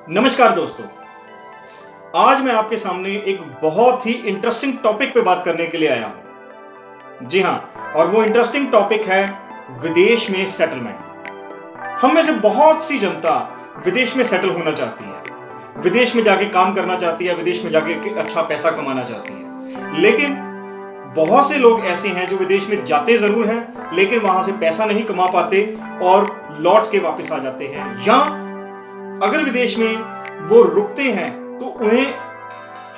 नमस्कार दोस्तों। आज मैं आपके सामने एक बहुत ही इंटरेस्टिंग टॉपिक पे बात करने के लिए आया हूं। जी हां, और वो इंटरेस्टिंग टॉपिक है विदेश में सेटलमेंट। हम में से बहुत सी जनता विदेश में सेटल होना चाहती है, विदेश में जाके काम करना चाहती है, विदेश में जाके अच्छा पैसा कमाना चाहती है। लेकिन बहुत से लोग ऐसे हैं जो विदेश में जाते जरूर हैं, लेकिन वहां से पैसा नहीं कमा पाते और लौट के वापस आ जाते हैं, या अगर विदेश में वो रुकते हैं तो उन्हें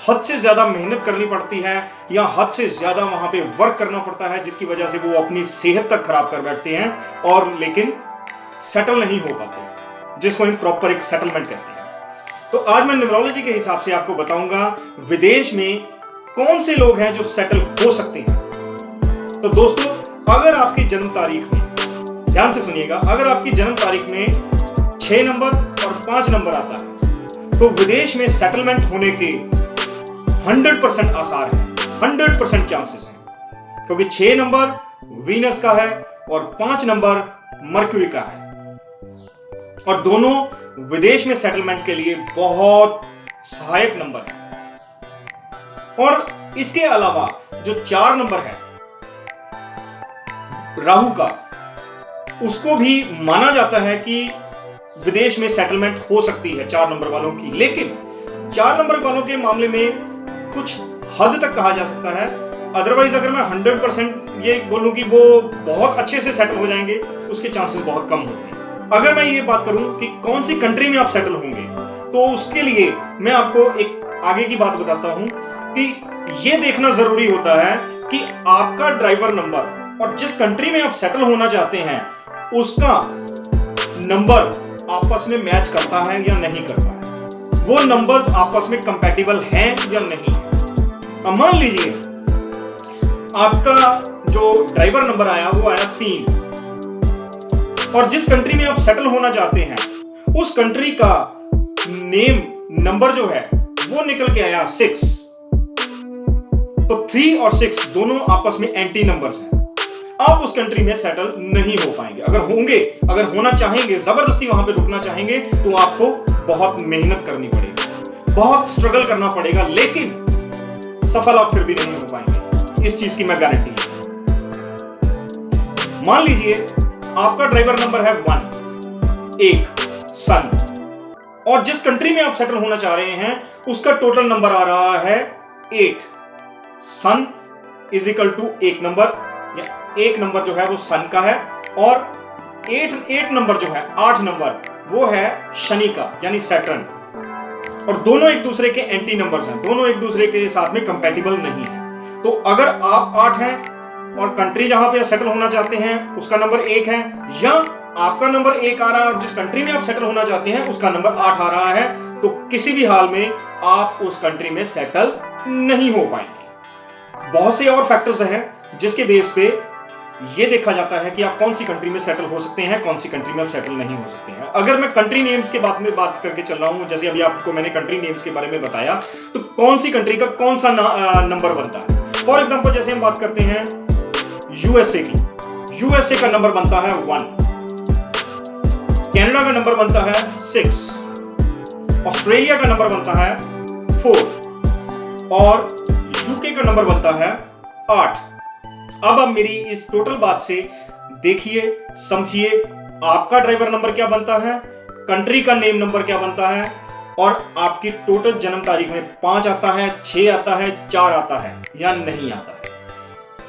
हद से ज्यादा मेहनत करनी पड़ती है या हद से ज्यादा वहां पे वर्क करना पड़ता है, जिसकी वजह से वो अपनी सेहत तक खराब कर बैठते हैं और लेकिन सेटल नहीं हो पाते, जिसको हम प्रॉपर एक सेटलमेंट कहते हैं। तो आज मैं न्यूमरोलॉजी के हिसाब से आपको बताऊंगा विदेश में कौन से लोग हैं जो सेटल हो सकते हैं। तो दोस्तों, अगर आपकी जन्म तारीख में, ध्यान से सुनिएगा, अगर आपकी जन्म तारीख में 6 नंबर और 5 नंबर आता है तो विदेश में सेटलमेंट होने के 100% आसार हैं, 100% चांसेस हैं, क्योंकि 6 नंबर वीनस का है और 5 नंबर मर्क्यूरी का है, और दोनों विदेश में सेटलमेंट के लिए बहुत सहायक नंबर है। और इसके अलावा जो 4 नंबर है राहु का, उसको भी माना जाता है कि विदेश में सेटलमेंट हो सकती है 4 नंबर वालों की। लेकिन 4 नंबर वालों के मामले में कुछ हद तक कहा जा सकता है। अदरवाइज अगर मैं 100% ये बोलूं कि वो बहुत अच्छे से सेटल हो जाएंगे, उसके चांसेस बहुत कम होते हैं। अगर मैं ये बात करूं कि कौन सी कंट्री में आप सेटल होंगे, तो उसके लिए मैं आपको एक आगे की बात बताता हूं कि ये देखना जरूरी होता है कि आपका ड्राइवर नंबर और जिस कंट्री में आप सेटल होना चाहते हैं उसका नंबर आपस में मैच करता है या नहीं करता है, वो नंबर्स आपस में कंपैटिबल हैं या नहीं। अब मान लीजिए आपका जो ड्राइवर नंबर आया वो आया 3, और जिस कंट्री में आप सेटल होना चाहते हैं उस कंट्री का नेम नंबर जो है वो निकल के आया 6, तो 3 और 6 दोनों आपस में एंटी नंबर्स हैं। आप उस कंट्री में सेटल नहीं हो पाएंगे। अगर होना चाहेंगे, जबरदस्ती वहां पे रुकना चाहेंगे, तो आपको बहुत मेहनत करनी पड़ेगी, बहुत स्ट्रगल करना पड़ेगा, लेकिन सफल आप फिर भी नहीं हो पाएंगे, इस चीज की मैं गारंटी लेता हूं। मान लीजिए आपका ड्राइवर नंबर है 1 सन, और जिस कंट्री में आप सेटल होना चाह रहे हैं उसका टोटल नंबर आ रहा है 8। सन इज इक्वल टू 1 नंबर, एक नंबर जो है वो सन का है, और 8 नंबर जो है 8 नंबर वो है शनि का यानी सैटर्न, और दोनों एक दूसरे के एंटी नंबर्स हैं, दोनों एक दूसरे के साथ में कंपैटिबल नहीं है। तो अगर आप 8 हैं और कंट्री जहां पे सेटल होना चाहते हैं उसका नंबर 1 है, या आपका नंबर 1 आ रहा है और जिस कंट्री में आप सेटल होना चाहते हैं उसका नंबर 8 आ रहा है, तो किसी भी हाल में आप उस कंट्री में सेटल नहीं हो पाएंगे। बहुत से और फैक्टर्स हैं जिसके बेस पे ये देखा जाता है कि आप कौन सी कंट्री में सेटल हो सकते हैं, कौन सी कंट्री में आप सेटल नहीं हो सकते हैं। अगर मैं कंट्री नेम्स के बारे में बात करके चल रहा हूं, जैसे अभी आपको मैंने कंट्री नेम्स के बारे में बताया, तो कौन सी कंट्री का कौन सा नंबर बनता है। फॉर एग्जांपल जैसे हम बात करते हैं यूएसए की, यूएसए का नंबर बनता है 1, कनाडा का नंबर बनता है 6, ऑस्ट्रेलिया का नंबर बनता है 4, और यूके का नंबर बनता है 8। अब आप मेरी इस टोटल बात से देखिए, समझिए, आपका ड्राइवर नंबर क्या बनता है, कंट्री का नेम नंबर क्या बनता है, और आपकी टोटल जन्म तारीख में 5 आता है, 6 आता है, 4 आता है या नहीं आता है।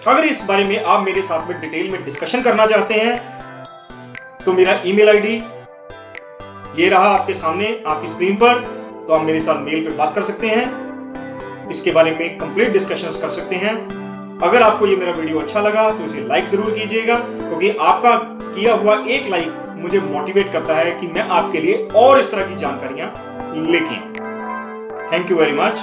अगर इस बारे में आप मेरे साथ में डिटेल में डिस्कशन करना चाहते हैं तो मेरा ईमेल आईडी ये रहा आपके सामने, आपकी स्क्रीन पर, तो आप मेरे साथ मेल पे बात कर सकते हैं, इसके बारे में कंप्लीट डिस्कशंस कर सकते हैं। अगर आपको ये मेरा वीडियो अच्छा लगा तो इसे लाइक जरूर कीजिएगा, क्योंकि आपका किया हुआ एक लाइक मुझे मोटिवेट करता है कि मैं आपके लिए और इस तरह की जानकारियां लेके आऊं। Thank you very much.